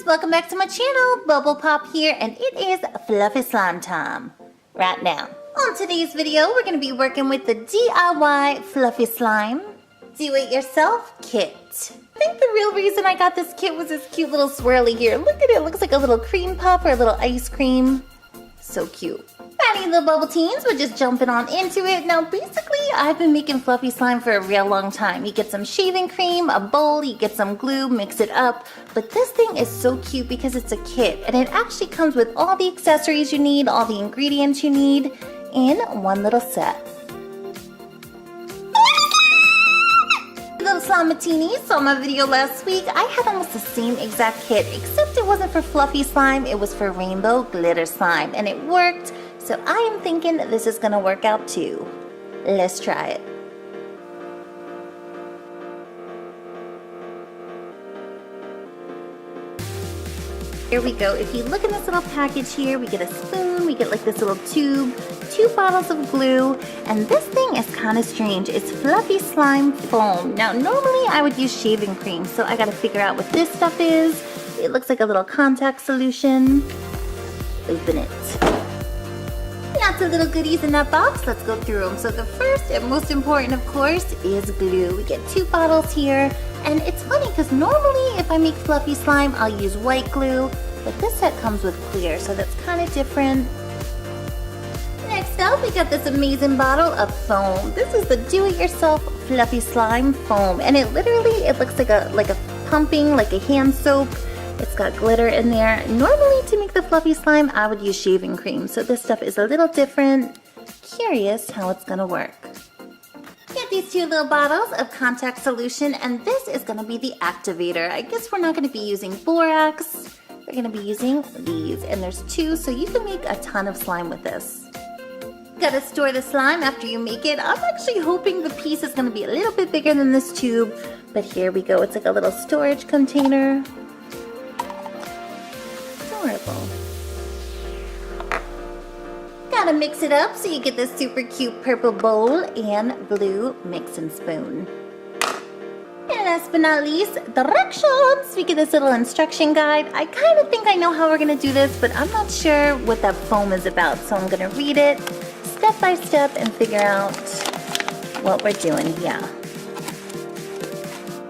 welcome back to my channel. BubblePOP here, and it is fluffy slime time right now. On today's video, we're going to be working with the DIY fluffy slime do-it-yourself kit. I think the real reason I got this kit was this cute little swirly here. Look at it, it looks like a little cream puff or a little ice cream. So cute. Alrighty, little bubble teens, we're just jumping on into it. Now basically, I've been making fluffy slime for a real long time. You get some shaving cream, a bowl, you get some glue, mix it up. But this thing is so cute because it's a kit, and it actually comes with all the accessories you need, all the ingredients you need in one little set. Little Slimatini saw my video last week. I had almost the same exact kit, except it wasn't for fluffy slime, it was for rainbow glitter slime, and it worked. So I am thinking this is gonna work out too. Let's try it. Here we go. If you look in this little package here, we get a spoon, we get like this little tube, 2 bottles of glue, and this thing is kind of strange. It's fluffy slime foam. Now normally I would use shaving cream, so I gotta figure out what this stuff is. It looks like a little contact solution. Open it. Lots of little goodies in that box. Let's go through them. So the first and most important, of course, is glue. We get 2 bottles here. And it's funny because normally if I make fluffy slime, I'll use white glue, but this set comes with clear, so that's kind of different. Next up, we got this amazing bottle of foam. This is the do-it-yourself fluffy slime foam, and it looks like a pumping, like a hand soap. It's got glitter in there. Normally to make the fluffy slime, I would use shaving cream, so this stuff is a little different. Curious how it's gonna work. Get these 2 little bottles of contact solution, and this is gonna be the activator. I guess we're not gonna be using borax. We're gonna be using these, and there's 2, so you can make a ton of slime with this. Gotta store the slime after you make it. I'm actually hoping the piece is gonna be a little bit bigger than this tube, but here we go. It's like a little storage container. Adorable. Gotta mix it up so you get this super cute purple bowl and blue mixing spoon. And last but not least, directions. We get this little instruction guide. I kind of think I know how we're gonna do this, but I'm not sure what that foam is about, so I'm gonna read it step by step and figure out what we're doing here.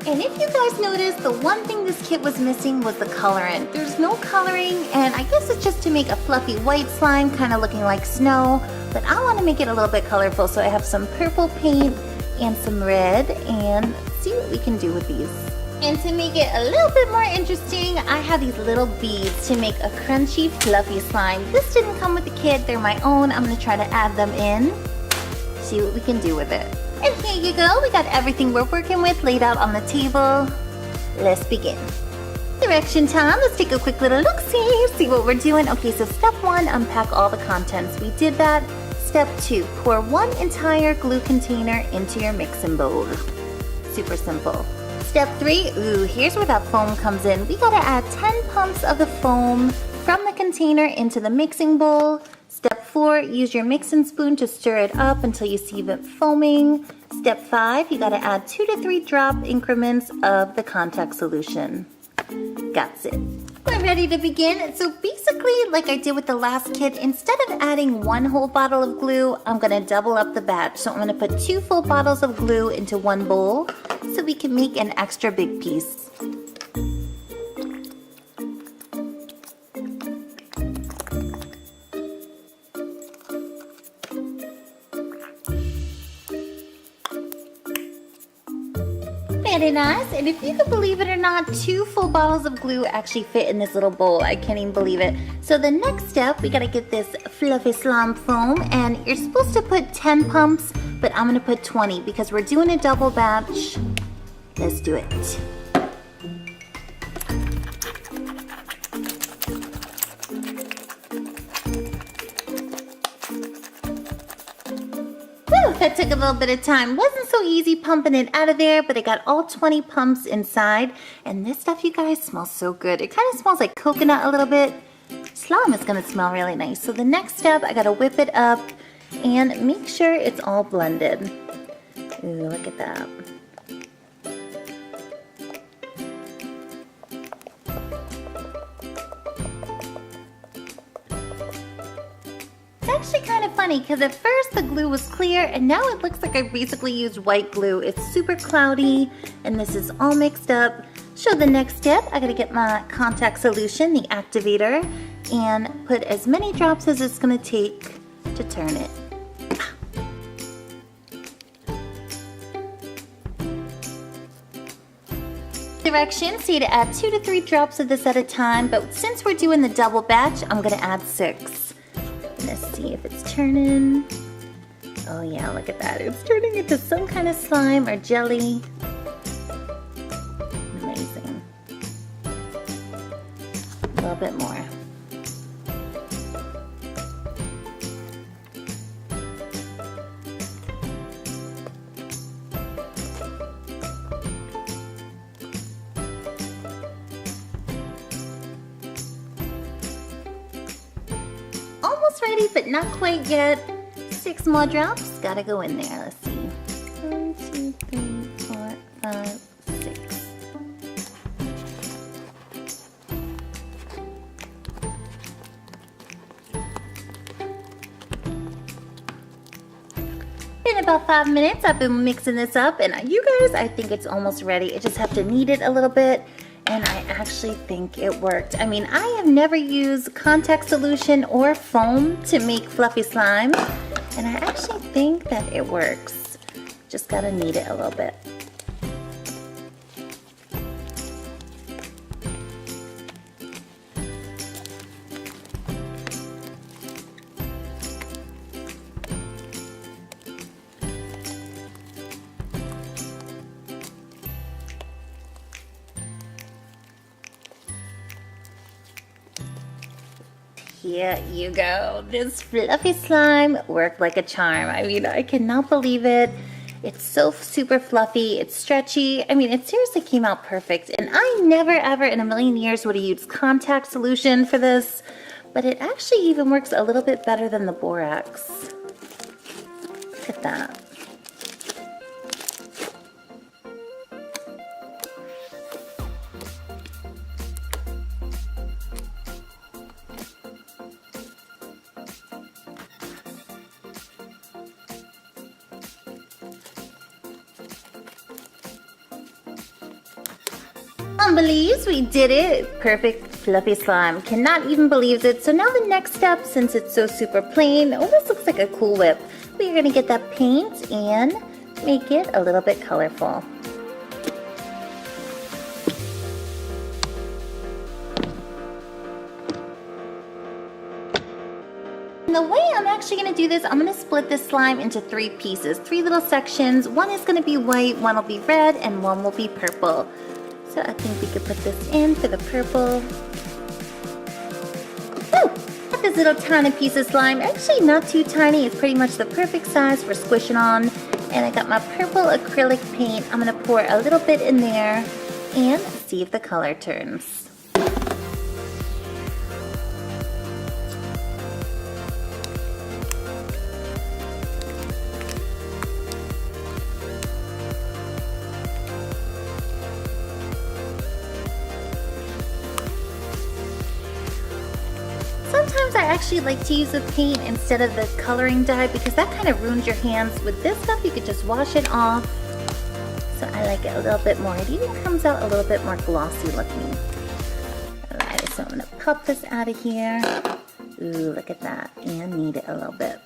And if you guys noticed, the one thing this kit was missing was the colorant. There's no coloring, and I guess it's just to make a fluffy white slime, kind of looking like snow, but I want to make it a little bit colorful, so I have some purple paint and some red, and see what we can do with these. And to make it a little bit more interesting, I have these little beads to make a crunchy, fluffy slime. This didn't come with the kit, they're my own. I'm going to try to add them in, see what we can do with it. And here you go, we got everything we're working with laid out on the table. Let's begin. Direction time, let's take a quick little look-see, see what we're doing. Okay, so step 1, unpack all the contents. We did that. Step 2, pour 1 entire glue container into your mixing bowl. Super simple. Step 3, ooh, here's where that foam comes in. We gotta add 10 pumps of the foam from the container into the mixing bowl. Step 4, use your mixing spoon to stir it up until you see it foaming. Step 5, you gotta add 2 to 3 drop increments of the contact solution. That's it. We're ready to begin. So basically, like I did with the last kit, instead of adding 1 whole bottle of glue, I'm gonna double up the batch. So I'm gonna put 2 full bottles of glue into 1 bowl so we can make an extra big piece. Very nice, and if you can believe it or not, 2 full bottles of glue actually fit in this little bowl. I can't even believe it. So the next step, we gotta get this fluffy slime foam, and you're supposed to put 10 pumps, but I'm gonna put 20 because we're doing a double batch. Let's do it. That took a little bit of time. Wasn't so easy pumping it out of there, but I got all 20 pumps inside. And this stuff, you guys, smells so good. It kind of smells like coconut a little bit. Slime is gonna smell really nice. So the next step, I gotta whip it up and make sure it's all blended. Ooh, look at that. It's actually kind of funny because at first the glue was clear and now it looks like I basically used white glue. It's super cloudy and this is all mixed up. So the next step, I gotta get my contact solution, the activator, and put as many drops as it's gonna take to turn it. Directions say to add 2 to 3 drops of this at a time, but since we're doing the double batch, I'm gonna add 6. Let's see if it's turning. Oh yeah, look at that. It's turning into some kind of slime or jelly. Amazing. A little bit more. Almost ready, but not quite yet. 6 more drops, gotta go in there. Let's see. 1, 2, 3, 4, 5, 6. In about 5 minutes, I've been mixing this up, and you guys, I think it's almost ready. I just have to knead it a little bit. And I actually think it worked. I mean, I have never used contact solution or foam to make fluffy slime, and I actually think that it works. Just gotta knead it a little bit. Here you go. This fluffy slime worked like a charm. I mean, I cannot believe it. It's so super fluffy. It's stretchy. I mean, it seriously came out perfect. And I never ever in a million years would have used contact solution for this, but it actually even works a little bit better than the borax. Look at that. Unbelieves, we did it. Perfect fluffy slime. Cannot even believe it. So now the next step, since it's so super plain, almost looks like a Cool Whip. We're gonna get that paint and make it a little bit colorful. And the way I'm actually gonna do this, I'm gonna split this slime into 3 pieces, 3 little sections. One is gonna be white, one will be red, and one will be purple. So I think we could put this in for the purple. Woo! Got this little tiny piece of slime. Actually not too tiny. It's pretty much the perfect size for squishing on. And I got my purple acrylic paint. I'm gonna pour a little bit in there and see if the color turns. Sometimes I actually like to use the paint instead of the coloring dye because that kind of ruins your hands. With this stuff, you could just wash it off. So I like it a little bit more. It even comes out a little bit more glossy looking. Alright, so I'm going to pop this out of here. Ooh, look at that. And knead it a little bit.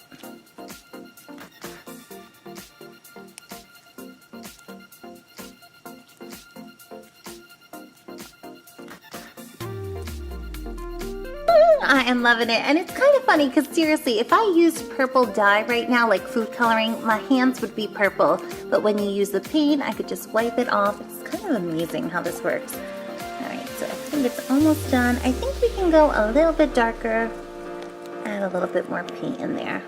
I am loving it, and it's kind of funny because seriously, if I used purple dye right now, like food coloring, my hands would be purple. But when you use the paint, I could just wipe it off. It's kind of amazing how this works. Alright, so I think it's almost done. I think we can go a little bit darker, add a little bit more paint in there.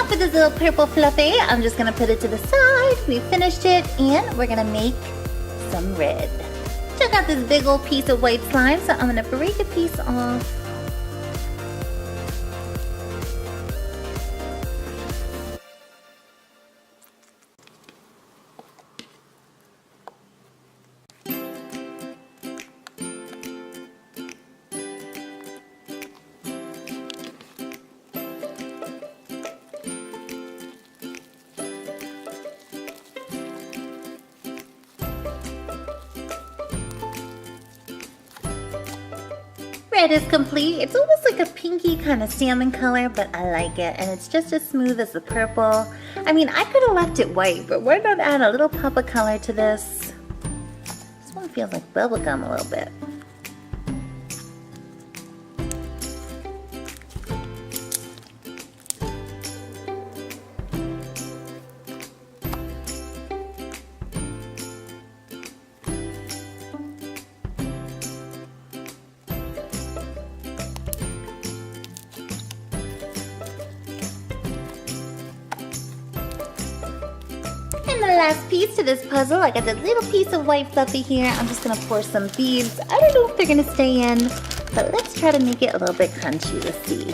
for this little purple fluffy, I'm just gonna put it to the side. We finished it, and we're gonna make some red. Check out this big old piece of white slime, so I'm gonna break a piece off. Red is complete. It's almost like a pinky kind of salmon color, but I like it. And it's just as smooth as the purple. I mean, I could have left it white, but why not add a little pop of color to this? This one feels like bubblegum a little bit. And the last piece to this puzzle, I got this little piece of white fluffy here. I'm just gonna pour some beads. I don't know if they're gonna stay in, but let's try to make it a little bit crunchy. Let's see.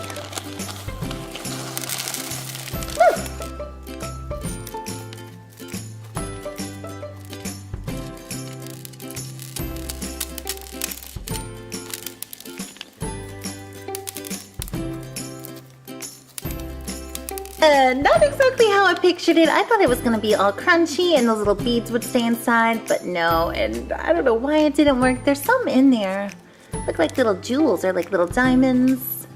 Not exactly how I pictured it. I thought it was gonna be all crunchy and those little beads would stay inside, but no, and I don't know why it didn't work. There's some in there. Look like little jewels or like little diamonds.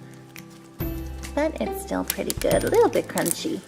But it's still pretty good, a little bit crunchy.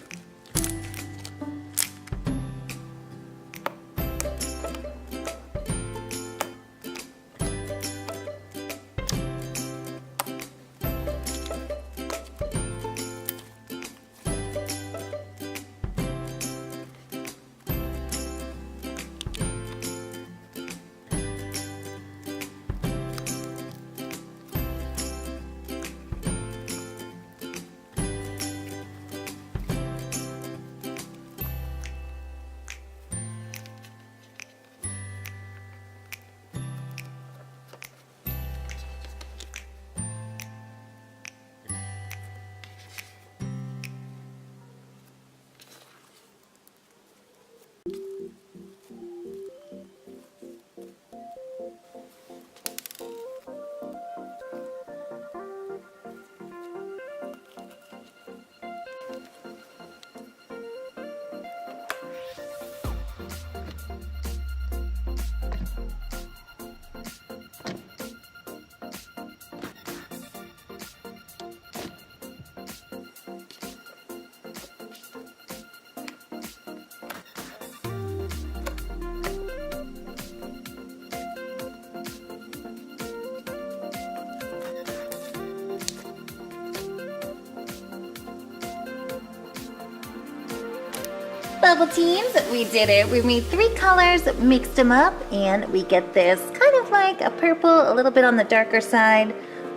Bubble teams, we did it. We made 3 colors, mixed them up, and we get this kind of like a purple, a little bit on the darker side.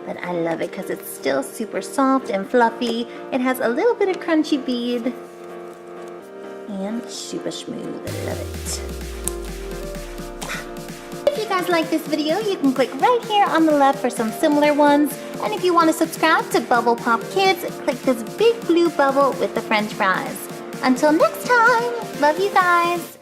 But I love it because it's still super soft and fluffy. It has a little bit of crunchy bead. And super smooth, I love it. If you guys like this video, you can click right here on the left for some similar ones. And if you want to subscribe to BubblePOP Kids, click this big blue bubble with the French fries. Until next time, love you guys.